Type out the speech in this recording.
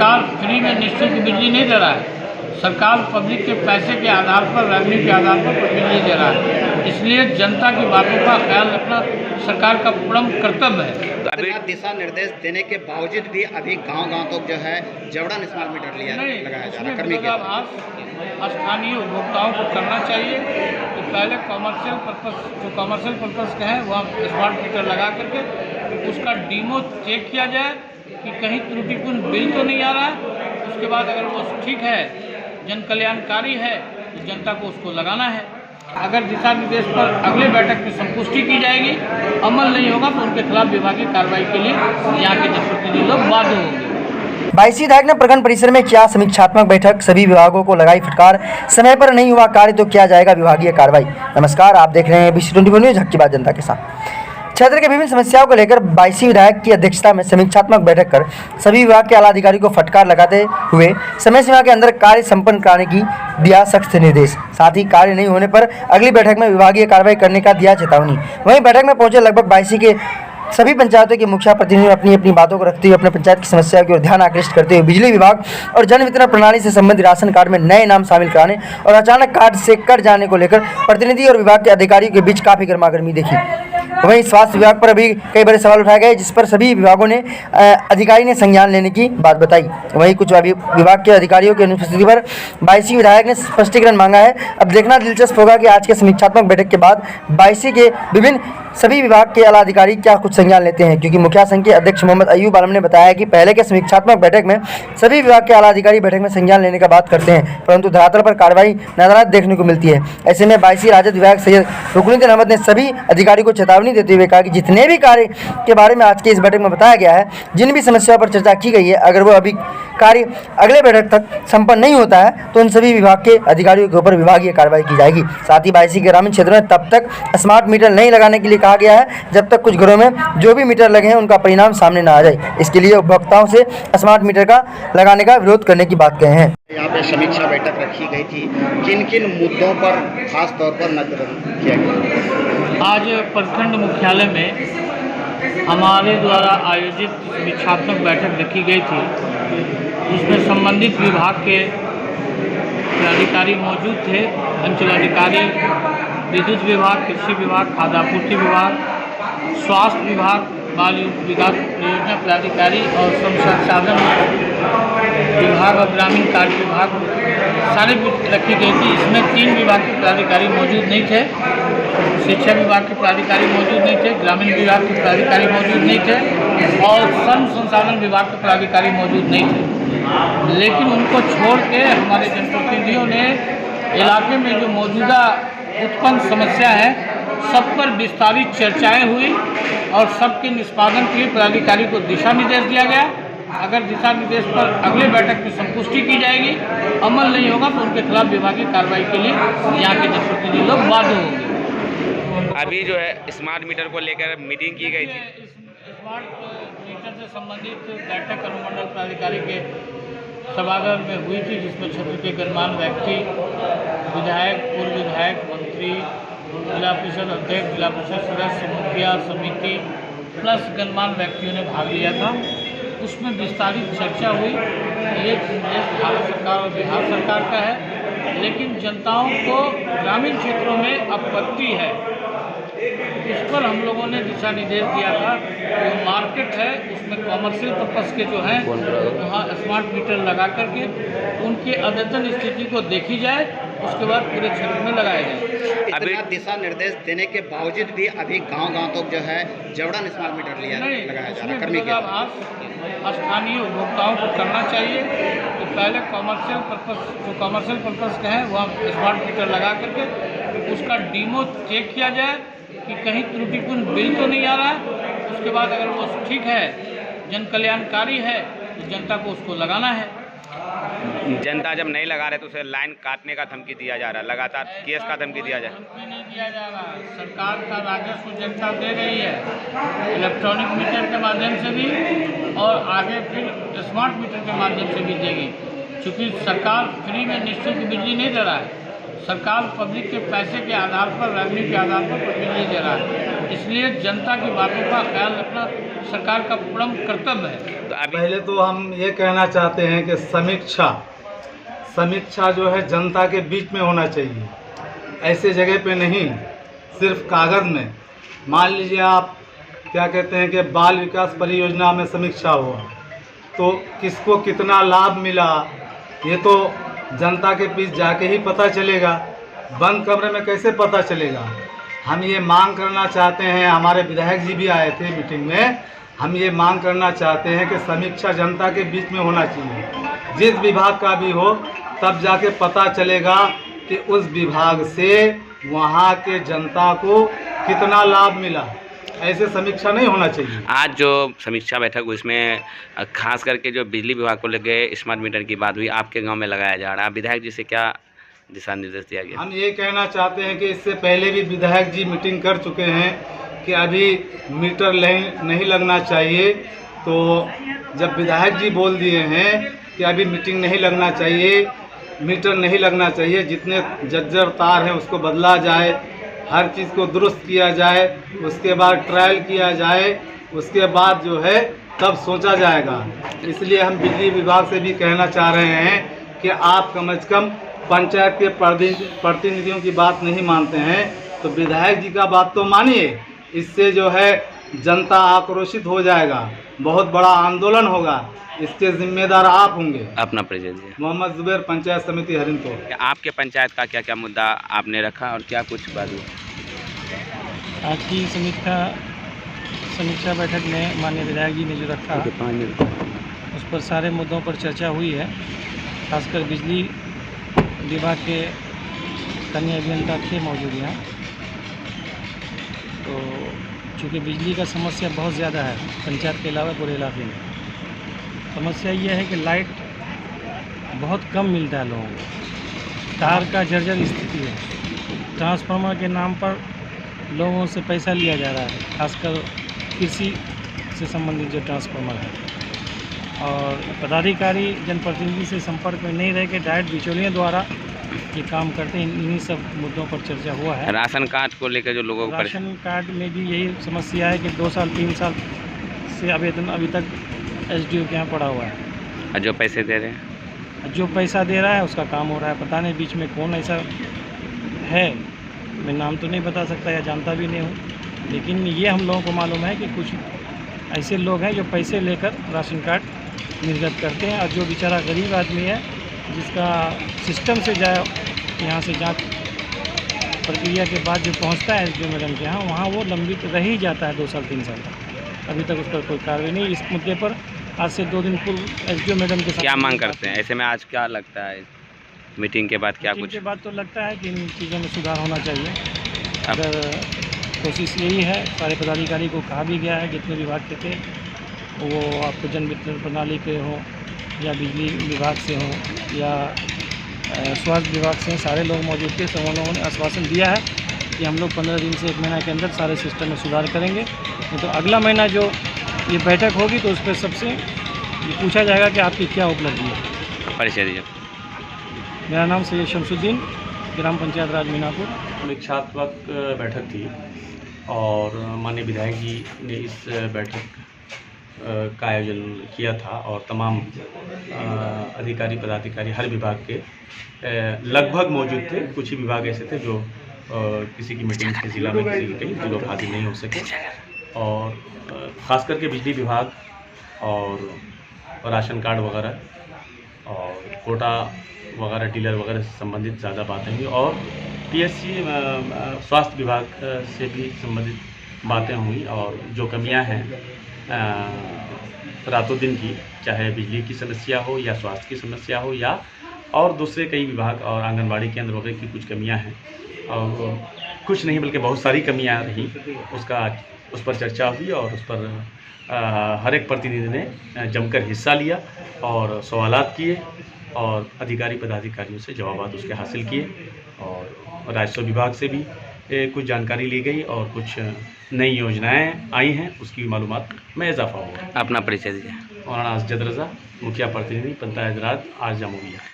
सरकार फ्री में निःशुल्क बिजली नहीं दे रहा है। सरकार पब्लिक के पैसे के आधार पर, रेवेन्यू के आधार पर बिजली दे रहा है। इसलिए जनता की बातों का ख्याल रखना सरकार का परम कर्तव्य है। तो अभी दिशा निर्देश देने के बावजूद भी अभी गांव-गांव तक जो है जबरन स्मार्ट मीटर लगाया जा रहा है। कर्मी के स्थानीय उपभोक्ताओं को करना चाहिए कि पहले कॉमर्शियल पर्पस के हैं वहाँ स्मार्ट मीटर लगा करके उसका डीमो चेक किया जाए कि कहीं त्रुटिपूर्ण बिल तो नहीं आ रहा है। उसके बाद अगर वो ठीक है, जन कल्याणकारी है, तो जनता को उसको लगाना है। अगर दिशा निर्देश पर अगले बैठक में संतुष्टि की जाएगी, अमल नहीं होगा तो उनके खिलाफ विभागीय कार्रवाई के लिए यहाँ के जनप्रतिनिधि लोग बाध्य होंगे। 22 विधायक ने प्रखंड परिसर में किया समीक्षात्मक बैठक, सभी विभागों को लगाई फटकार, समय पर नहीं हुआ कार्य तो किया जाएगा विभागीय कार्रवाई। नमस्कार, आप देख रहे हैं BC24 न्यूज, हक की बात जनता के साथ। क्षेत्र के विभिन्न समस्याओं को लेकर 22 विधायक की अध्यक्षता में समीक्षात्मक बैठक कर सभी विभाग के आला अधिकारी को फटकार लगाते हुए समय सीमा के अंदर कार्य संपन्न कराने की दिया सख्त निर्देश। साथ ही कार्य नहीं होने पर अगली बैठक में विभागीय कार्रवाई करने का दिया चेतावनी। वहीं बैठक में पहुंचे लगभग 22 के सभी पंचायतों के मुखिया प्रतिनिधियों अपनी अपनी बातों को रखते हुए अपने पंचायत की समस्या की ओर ध्यान आकृष्ट करते हुए बिजली विभाग और जन वितरण प्रणाली से संबंधित राशन कार्ड में नए नाम शामिल कराने और अचानक कार्ड से कट जाने को लेकर प्रतिनिधि और विभाग के अधिकारियों के बीच काफी गर्मागर्मी देखी। वहीं स्वास्थ्य विभाग पर अभी कई बड़े सवाल उठाए गए, जिस पर सभी विभागों ने अधिकारी ने संज्ञान लेने की बात बताई। वहीं कुछ विभाग के अधिकारियों की अनुपस्थिति पर 22 विधायक ने स्पष्टीकरण मांगा है। अब देखना दिलचस्प होगा कि आज के समीक्षात्मक बैठक के बाद 22 के विभिन्न सभी विभाग के आला अधिकारी क्या कुछ संज्ञान लेते हैं, क्योंकि मुखिया संघ के अध्यक्ष मोहम्मद अयूब आलम ने बताया कि पहले के समीक्षात्मक बैठक में सभी विभाग के आला अधिकारी बैठक में संज्ञान लेने का बात करते हैं, परंतु धरातल पर कार्रवाई नजर देखने को मिलती है। ऐसे में 22 राजद विधायक सैयद रुकनुद्दीन अहमद ने सभी अधिकारी को चेतावनी देते हुए कहा कि जितने भी कार्य के बारे में आज के इस बैठक में बताया गया है, जिन भी समस्याओं पर चर्चा की गई है, अगर वो अभी कार्य अगले बैठक तक संपन्न नहीं होता है तो उन सभी विभाग के अधिकारियों के ऊपर विभागीय कार्रवाई की जाएगी। साथ ही 22 के ग्रामीण क्षेत्रों में तब तक स्मार्ट मीटर नहीं लगाने के लिए कहा गया है जब तक कुछ घरों में जो भी मीटर लगे हैं उनका परिणाम सामने न आ जाए। इसके लिए उपभोक्ताओं से स्मार्ट मीटर का लगाने का विरोध करने की बात कहे हैं। यहाँ पे समीक्षा बैठक रखी गई थी, किन किन मुद्दों पर खास तौर पर नजर किया गया? आज प्रखंड मुख्यालय में हमारे द्वारा आयोजित समीक्षात्मक बैठक रखी गई थी, जिसमें संबंधित विभाग के अधिकारी मौजूद थे। अंचलाधिकारी, विद्युत विभाग, कृषि विभाग, खाद्य आपूर्ति विभाग, स्वास्थ्य विभाग, बाल विकास योजना पदाधिकारी और श्रम संसाधन विभाग और ग्रामीण कार्य विभाग सारे रखी गई थी। इसमें 3 विभाग के पदाधिकारी मौजूद नहीं थे। शिक्षा विभाग के पदाधिकारी मौजूद नहीं थे, ग्रामीण विभाग के पदाधिकारी मौजूद नहीं थे और श्रम संसाधन विभाग के पदाधिकारी मौजूद नहीं थे। लेकिन उनको छोड़ के हमारे जनप्रतिनिधियों ने इलाके में जो मौजूदा उत्पन्न समस्या है सब पर विस्तारित चर्चाएं हुई और सबके निष्पादन के लिए पदाधिकारी को दिशा निर्देश दिया गया। अगर दिशा निर्देश पर अगले बैठक में संतुष्टि की जाएगी, अमल नहीं होगा तो उनके खिलाफ विभागीय कार्रवाई के लिए यहाँ के जनप्रतिनिधि लोग बाध्य होंगे। अभी जो है स्मार्ट मीटर को लेकर मीटिंग की गई थी। स्मार्ट मीटर से संबंधित बैठक अनुमंडल पदाधिकारी के सभागार में हुई थी, जिसमें क्षेत्र के गणमान्य व्यक्ति, विधायक, पूर्व विधायक, मंत्री, जिला परिषद अध्यक्ष, जिला परिषद सदस्य, मुखिया समिति प्लस गणमान्य व्यक्तियों ने भाग लिया था। उसमें विस्तारित चर्चा हुई। ये भारत सरकार और बिहार सरकार का है, लेकिन जनताओं को ग्रामीण क्षेत्रों में आपत्ति है। इस पर हम लोगों ने दिशा निर्देश दिया था। जो मार्केट है उसमें कॉमर्शियल पर्पस के जो हैं वहाँ स्मार्ट मीटर लगा करके उनकी अद्यतन स्थिति को देखी जाए, उसके बाद पूरे क्षेत्र में लगाया जाए। इतना दिशा निर्देश देने के बावजूद भी अभी गांव-गांव तक जो है जबरन स्मार्ट मीटर लगाया जा रहा है। कर्मी के स्थानीय उपभोक्ताओं को करना चाहिए कि पहले कॉमर्शियल पर्पस के हैं वहाँ स्मार्ट मीटर लगा करके उसका डीमो चेक किया जाए कि कहीं त्रुटिपूर्ण बिल तो नहीं आ रहा है। उसके बाद अगर वो ठीक है, जन कल्याणकारी है, तो जनता को उसको लगाना है। जनता जब नहीं लगा रहे तो उसे लाइन काटने का धमकी दिया जा रहा है, लगातार केस का धमकी दिया जा रहा है। धमकी नहीं दिया जा रहा, सरकार का राजस्व जनता दे रही है इलेक्ट्रॉनिक मीटर के माध्यम से भी और आगे फिर स्मार्ट मीटर के माध्यम से भी देगी। चूँकि सरकार फ्री में निःशुल्क बिजली नहीं दे रहा है, सरकार पब्लिक के पैसे के आधार पर, रेवेन्यू के आधार पर बिजली दे रहा है, इसलिए जनता की बातों का ख्याल रखना सरकार का परम कर्तव्य है। तो अभी पहले तो हम ये कहना चाहते हैं कि समीक्षा जो है जनता के बीच में होना चाहिए, ऐसे जगह पे नहीं सिर्फ कागज़ में। मान लीजिए आप क्या कहते हैं कि बाल विकास परियोजना में समीक्षा हुआ तो किसको कितना लाभ मिला ये तो जनता के बीच जाके ही पता चलेगा, बंद कमरे में कैसे पता चलेगा। हम ये मांग करना चाहते हैं, हमारे विधायक जी भी आए थे मीटिंग में, हम ये मांग करना चाहते हैं कि समीक्षा जनता के बीच में होना चाहिए। जिस विभाग का भी हो तब जाके पता चलेगा कि उस विभाग से वहाँ के जनता को कितना लाभ मिला। ऐसे समीक्षा नहीं होना चाहिए। आज जो समीक्षा बैठक हुई इसमें खास करके जो बिजली विभाग को लेके स्मार्ट मीटर की बात हुई, आपके गांव में लगाया जा रहा है, विधायक जी से क्या दिशा निर्देश दिया गया? हम ये कहना चाहते हैं कि इससे पहले भी विधायक जी मीटिंग कर चुके हैं कि अभी मीटर नहीं लगना चाहिए। तो जब विधायक जी बोल दिए हैं कि अभी मीटिंग नहीं लगना चाहिए, मीटर नहीं लगना चाहिए, जितने जर्जर तार हैं उसको बदला जाए, हर चीज़ को दुरुस्त किया जाए, उसके बाद ट्रायल किया जाए, उसके बाद जो है तब सोचा जाएगा। इसलिए हम बिजली विभाग से भी कहना चाह रहे हैं कि आप कम से कम पंचायत के प्रतिनिधियों की बात नहीं मानते हैं तो विधायक जी का बात तो मानिए। इससे जो है जनता आक्रोशित हो जाएगा, बहुत बड़ा आंदोलन होगा, इसके जिम्मेदार आप होंगे। अपना परिचय दीजिए। मोहम्मद जुबैर, पंचायत समिति हरिनपुर। आपके पंचायत का क्या क्या मुद्दा आपने रखा और क्या कुछ बात हुई? आज की समीक्षा बैठक में माननीय विधायक जी ने जो रखा उस पर सारे मुद्दों पर चर्चा हुई है। खासकर बिजली विभाग के कनीय अभियंता थे मौजूद यहाँ। तो चूँकि बिजली का समस्या बहुत ज़्यादा है पंचायत के अलावा पूरे इलाके में। समस्या ये है कि लाइट बहुत कम मिलता है लोगों को, तार का जर्जर स्थिति है, ट्रांसफार्मर के नाम पर लोगों से पैसा लिया जा रहा है, खासकर कृषि से संबंधित जो ट्रांसफार्मर है। और पदाधिकारी जनप्रतिनिधि से संपर्क में नहीं रह के डायरेक्ट बिचौलियों द्वारा ये काम करते हैं। इन्हीं सब मुद्दों पर चर्चा हुआ है। राशन कार्ड को लेकर जो लोगों को राशन कार्ड में भी यही समस्या है कि 2 साल 3 साल से आवेदन अभी तक SDO के यहाँ पड़ा हुआ है। जो पैसे दे रहे हैं, जो पैसा दे रहा है उसका काम हो रहा है। पता नहीं बीच में कौन ऐसा है, मैं नाम तो नहीं बता सकता या जानता भी नहीं हूँ, लेकिन ये हम लोगों को मालूम है कि कुछ ऐसे लोग हैं जो पैसे लेकर राशन कार्ड निर्गत करते हैं। और जो बेचारा गरीब आदमी है जिसका सिस्टम से जाए यहाँ से जांच प्रक्रिया के बाद जो पहुँचता है SDO मैडम के यहाँ, वहाँ वो लंबित रह ही जाता है 2 साल 3 साल तक। अभी तक उस पर कोई कार्रवाई नहीं। इस मुद्दे पर आज से 2 दिन पूर्व SDO मैडम के साथ क्या मांग करते हैं? ऐसे में आज क्या लगता है मीटिंग के बाद क्या कुछ? के बाद तो लगता है कि इन चीज़ों में सुधार होना चाहिए। अगर कोशिश यही है, सारे पदाधिकारी को कहा भी गया है जितने विभाग के थे, वो आपको जन वितरण प्रणाली के हों या बिजली विभाग से हों या स्वास्थ्य विभाग से, सारे लोग मौजूद थे। सब लोगों ने आश्वासन दिया है कि हम लोग 15 दिन से 1 महीना के अंदर सारे सिस्टम में सुधार करेंगे। तो अगला महीना जो ये बैठक होगी तो उस पर सबसे ये पूछा जाएगा कि आपकी क्या उपलब्धि है। परिचय दीजिए। मेरा नाम सैयद शमसुद्दीन, ग्राम पंचायत राज मीनापुर। समीक्षात्मक बैठक थी और माननीय विधायक जी ने इस बैठक का आयोजन किया था और तमाम अधिकारी पदाधिकारी हर विभाग के लगभग मौजूद थे। कुछ ही विभाग ऐसे थे जो किसी की मीटिंग के जिला में किसी की कहीं लोग हाजिर नहीं हो सके। और ख़ास करके बिजली विभाग और राशन कार्ड वगैरह और कोटा वगैरह डीलर वगैरह से संबंधित ज़्यादा बातें हुई और PSC स्वास्थ्य विभाग से भी संबंधित बातें हुई। और जो कमियां हैं रातों दिन की, चाहे बिजली की समस्या हो या स्वास्थ्य की समस्या हो या और दूसरे कई विभाग और आंगनबाड़ी केंद्र वगैरह की कुछ कमियां हैं और कुछ नहीं बल्कि बहुत सारी कमियां रहीं, उस पर चर्चा हुई और उस पर हर एक प्रतिनिधि ने जमकर हिस्सा लिया और सवालात किए और अधिकारी पदाधिकारियों से जवाबात उसके हासिल किए। और राजस्व विभाग से भी कुछ जानकारी ली गई और कुछ नई योजनाएं आई हैं, उसकी मालूमात में इजाफा हुआ। अपना परिचय दीजिए। मौलाना असजद रज़ा, मुखिया प्रतिनिधि पंचायत राज आज जामुरिया।